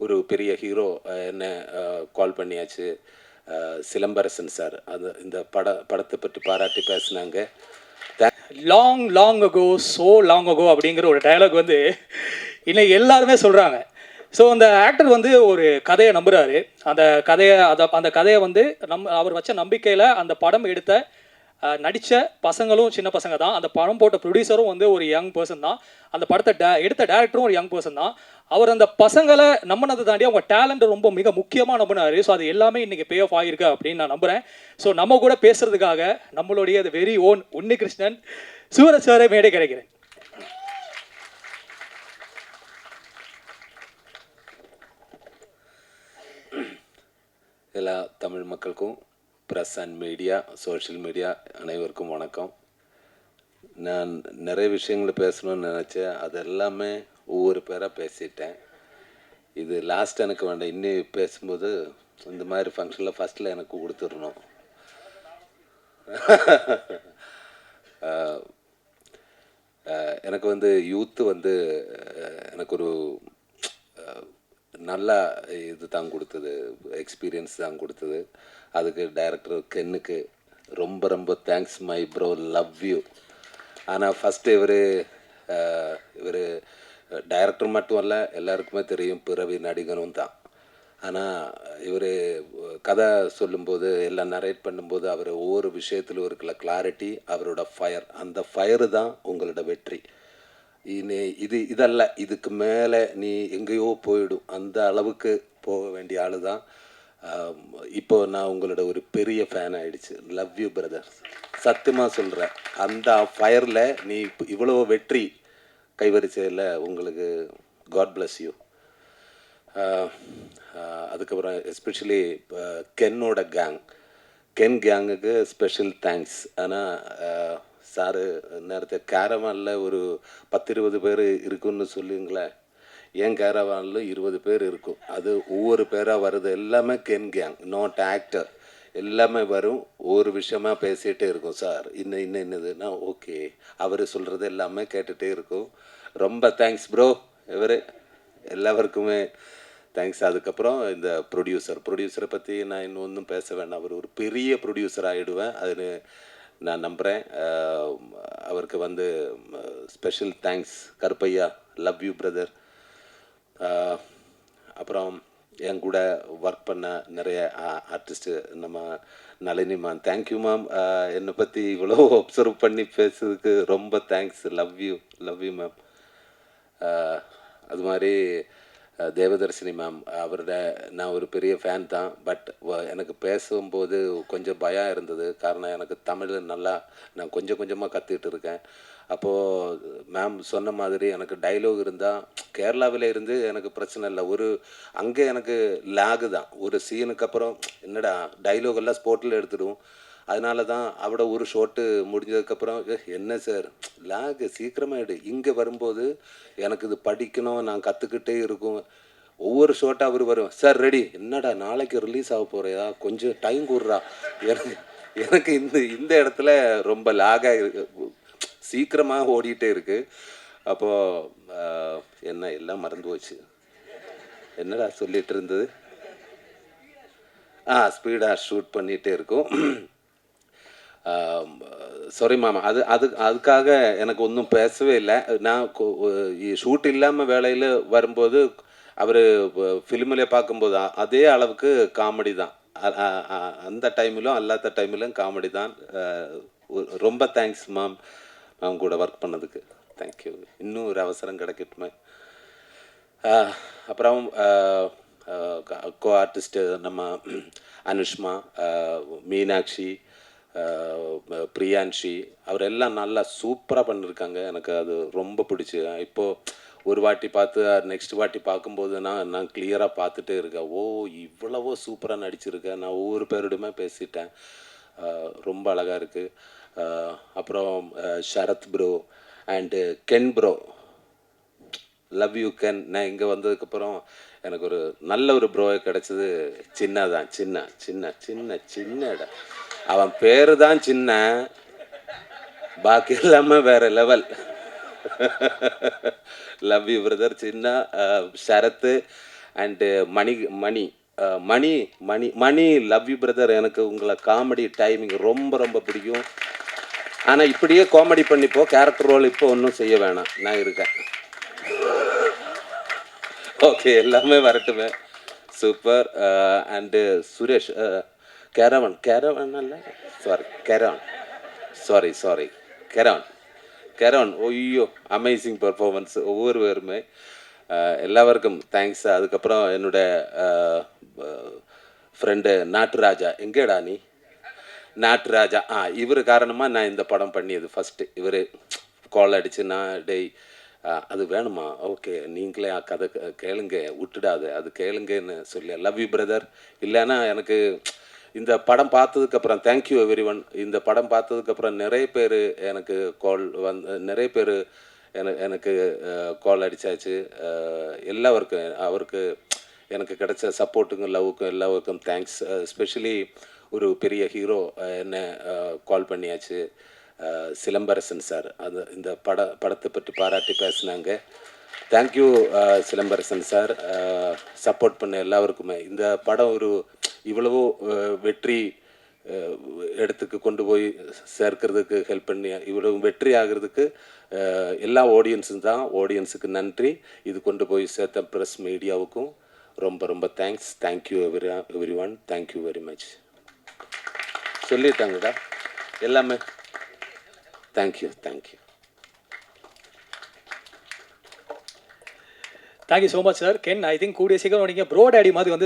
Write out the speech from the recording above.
ஒரு பெரிய ஹீரோ என்ன கால் பண்ணியாச்சு. சிலம்பரசன் சார் அது இந்த படத்தை பற்றி பாராட்டி பேசினாங்க. Long long ago so long ago அப்படிங்கிற ஒரு டயலாக் வந்து இன்னைக்கு எல்லாருமே சொல்கிறாங்க. ஸோ அந்த ஆக்டர் வந்து ஒரு கதையை நம்புகிறாரு. அந்த கதையை வந்து அவர் வச்ச நம்பிக்கையில் அந்த படம் எடுத்த நடித்த பசங்களும் சின்ன பசங்க தான். அந்த படம் போட்ட ப்ரொடியூசரும் வந்து ஒரு யங் பர்சன் தான். அந்த படத்தை எடுத்த டேரக்டரும் ஒரு யங் பர்சன் தான். அவர் அந்த பசங்களை நம்பினதை தாண்டி அவங்க டேலண்ட் ரொம்ப மிக முக்கியமாக நம்பினார். ஸோ அது எல்லாமே இன்றைக்கி பே ஆஃப் ஆகிருக்கு அப்படின்னு நான் நம்புகிறேன். ஸோ நம்ம கூட பேசுகிறதுக்காக நம்மளுடைய வெரி ஓன் உன்னிகிருஷ்ணன் சூரஜ் சாரை மேடை கிடைக்கிறேன். எல்லா தமிழ் மக்களுக்கும், press and media, social media அனைவருக்கும் வணக்கம். நான் நிறைய விஷயங்களை பேசணும்னு நினச்சேன். அது எல்லாமே ஒவ்வொரு பேராக பேசிட்டேன். இது லாஸ்ட் எனக்கு வேண்டாம். இன்னும் பேசும்போது இந்த மாதிரி ஃபங்க்ஷனில் ஃபஸ்ட்டில் எனக்கு கொடுத்துடணும். எனக்கு வந்து யூத்து வந்து எனக்கு ஒரு நல்லா இது தான் கொடுத்தது, எக்ஸ்பீரியன்ஸ் தான் கொடுத்தது. அதுக்கு டைரக்டர் கென்னுக்கு ரொம்ப ரொம்ப thanks my bro, love you. ஆனால் ஃபஸ்ட்டு இவர் டைரக்டர் மட்டும் அல்ல, எல்லாருக்குமே தெரியும் பிறவி நடிகனும் தான். ஆனால் இவர் கதை சொல்லும்போது எல்லாம் நரேட் பண்ணும்போது அவர் ஒவ்வொரு விஷயத்திலும் இருக்கிற கிளாரிட்டி, அவரோட ஃபயர், அந்த ஃபயரு தான் உங்களோட வெற்றி. இதல்ல, இதுக்கு மேலே நீ எங்கேயோ போயிடும், அந்த அளவுக்கு போக வேண்டிய ஆள் தான். இப்போது நான் உங்களோட ஒரு பெரிய ஃபேன் ஆகிடுச்சு. லவ் யூ பிரதர், சத்தியமாக சொல்கிறேன். அந்த ஃபயரில் நீ இவ்வளோ வெற்றி கைவரிச்சதில் உங்களுக்கு காட் பிளஸ் யூ. அதுக்கப்புறம் எஸ்பெஷலி கென்னோட கென் கேங்குக்கு ஸ்பெஷல் தேங்க்ஸ். ஆனால் சாரு நேரத்தை கேரவானில் ஒரு 10-20 பேர் இருக்குன்னு சொல்லுங்களேன். என் கேரவானில் 20 பேர் இருக்கும். அது ஒவ்வொரு பேராக வருது, எல்லாமே கென் கேங், நாட் ஆக்டர். எல்லாமே வரும், ஒவ்வொரு விஷயமா பேசிகிட்டே இருக்கும். சார் இன்னதுன்னா ஓகே, அவர் சொல்கிறது எல்லாமே கேட்டுகிட்டே இருக்கும். ரொம்ப தேங்க்ஸ் ப்ரோ. இவர் எல்லாருக்குமே தேங்க்ஸ். அதுக்கப்புறம் இந்த ப்ரொடியூசரை பற்றி நான் இன்னும் ஒன்றும் பேச வேண்டாம். அவர் ஒரு பெரிய ப்ரொடியூசர் ஆகிடுவேன், அது நான் நம்புகிறேன். அவருக்கு வந்து special thanks Karuppaiya, love you brother. அப்புறம் என் கூட ஒர்க் பண்ண நிறைய ஆர்டிஸ்ட்டு, நம்ம நளினி மேம், தேங்க்யூ மேம். என்னை பற்றி இவ்வளோ அப்சர்வ் பண்ணி பேசுறதுக்கு ரொம்ப தேங்க்ஸ். Love you ma'am. அது மாதிரி தேவதர்ஷினி மேம், அவரோட நான் ஒரு பெரிய ஃபேன் தான். பட் எனக்கு பேசும்போது கொஞ்சம் பயம் இருந்தது. காரணம், எனக்கு தமிழ் நல்லா நான் கொஞ்சம் கொஞ்சமாக கற்றுக்கிட்டு இருக்கேன். அப்போது மேம் சொன்ன மாதிரி எனக்கு டைலாக் இருந்தால் கேரளாவில் இருந்து எனக்கு பிரச்சனை இல்லை. அங்கே எனக்கு லேகு தான். ஒரு சீனுக்கு அப்புறம் என்னடா டைலாக் எல்லாம் ஸ்போர்ட்டில் எடுத்துடுவோம். அதனால தான் அவட ஒரு ஷோட்டு முடிஞ்சதுக்கப்புறம் என்ன சார் லேகு சீக்கிரமாகிடு. இங்கே வரும்போது எனக்கு இது படிக்கணும், நான் கற்றுக்கிட்டே இருக்கும். ஒவ்வொரு ஷோட்டாக அவர் வரும், சார் ரெடி, என்னடா நாளைக்கு ரிலீஸ் ஆக போகிறியா, கொஞ்சம் டைம் கூடுறா. எனக்கு இந்த இடத்துல ரொம்ப லேகாக சீக்கிரமாக ஓடிட்டே இருக்குது. அப்போது என்ன எல்லாம் மறந்து போச்சு. என்னடா சொல்லிகிட்டு இருந்தது, ஸ்பீடாக ஷூட் பண்ணிகிட்டே இருக்கும். சாரி மேம், அதுக்காக எனக்கு ஒன்றும் பேசவே இல்லை. நான் ஷூட் இல்லாமல் வேலையில் வரும்போது அவர் ஃபிலிமில் பார்க்கும்போது அதே அளவுக்கு காமெடி தான். அந்த டைமிலும் அல்லாத டைமிலும் காமெடி தான். ரொம்ப தேங்க்ஸ் மேம், மேம் கூட ஒர்க் பண்ணதுக்கு. தேங்க்யூ. இன்னும் ஒரு அவசரம் கிடைக்கட்டுமே. அப்புறம் கோ ஆர்டிஸ்ட்டு நம்ம அனுஷ்மா, மீனாட்சி, பிரியான்ஷி, அவரெல்லாம் நல்லா சூப்பராக பண்ணியிருக்காங்க. எனக்கு அது ரொம்ப பிடிச்சி. இப்போது ஒரு வாட்டி பார்த்து நெக்ஸ்ட் வாட்டி பார்க்கும்போது நான் கிளியராக பார்த்துட்டே இருக்கேன். இவ்வளவோ சூப்பராக நடிச்சிருக்கேன். நான் ஒவ்வொரு பேரோடுமே பேசிட்டேன். ரொம்ப அழகாக இருக்குது. அப்புறம் Sharath bro and Ken bro, love you Ken. நான் இங்கே வந்ததுக்கப்புறம் எனக்கு ஒரு நல்ல ஒரு ப்ரோவை கிடச்சது. சின்ன இடம். அவன் பேர் தான் சின்ன, பாக்கி எல்லாமே வேற லெவல். லவ் யூ பிரதர் சின்ன. Sharath and Mani Mani Mani Mani Mani love you brother. எனக்கு உங்களை காமெடி டைமிங் ரொம்ப ரொம்ப பிடிக்கும். ஆனால் இப்படியே காமெடி பண்ணிப்போ, கேரக்டர் ரோல் இப்போ ஒன்றும் செய்ய வேணாம், நான் இருக்கேன். ஓகே, எல்லாமே வரட்டுமே. Super. And Suresh, caravan caravan அல்ல, sorry caravan, sorry caravan caravan. ஐயோ, அமேசிங் பர்ஃபார்மன்ஸ் ஒவ்வொருவருமே. எல்லாருக்கும் தேங்க்ஸ். அதுக்கப்புறம் என்னோட ஃப்ரெண்டு நாட்டுராஜா, எங்கேடா நீ நாட்டுராஜா, இவர் காரணமாக நான் இந்த படம் பண்ணியது ஃபஸ்ட்டு. இவர் கால் அடித்து, நான் டேய் அது வேணுமா, ஓகே நீங்களே கதை கேளுங்க, விட்டுடாது அது கேளுங்கன்னு சொல்லி, லவ் யூ பிரதர். இல்லைன்னா எனக்கு இந்த படம் பார்த்ததுக்கப்புறம், தேங்க்யூ எவ்ரி ஒன். இந்த படம் பார்த்ததுக்கப்புறம் நிறைய பேர் எனக்கு கால் நிறைய பேர் எனக்கு கால் அடித்தாச்சு. எல்லாருக்கும் அவருக்கு எனக்கு கிடைச்ச சப்போர்ட்டுக்கும் லவ்வுக்கும் எல்லாருக்கும் தேங்க்ஸ். ஸ்பெஷலி ஒரு பெரிய ஹீரோ என்ன கால் பண்ணியாச்சு, சிலம்பரசன் சார். அது இந்த படத்தை பற்றி பாராட்டி பேசினாங்க. Thank you Silambarasan sir. சப்போர்ட் பண்ண எல்லாருக்குமே. இந்த படம் ஒரு இவ்வளவோ வெற்றி இடத்துக்கு கொண்டு போய் சேர்க்கிறதுக்கு ஹெல்ப் பண்ணி இவ்வளவு வெற்றி ஆகிறதுக்கு எல்லா ஆடியன்ஸும் தான். ஆடியன்ஸுக்கு நன்றி. இது கொண்டு போய் சேர்த்த ப்ரெஸ் மீடியாவுக்கும் ரொம்ப ரொம்ப thanks. Thank you every one. Thank you very much. சொல்லிட்டாங்கடா எல்லாமே. Thank you. Thank you so much sir. கென், ஐ திங்க் கூடிய சீக்கிரம் நீங்கள் ப்ரோ டேடி மாதிரி வந்து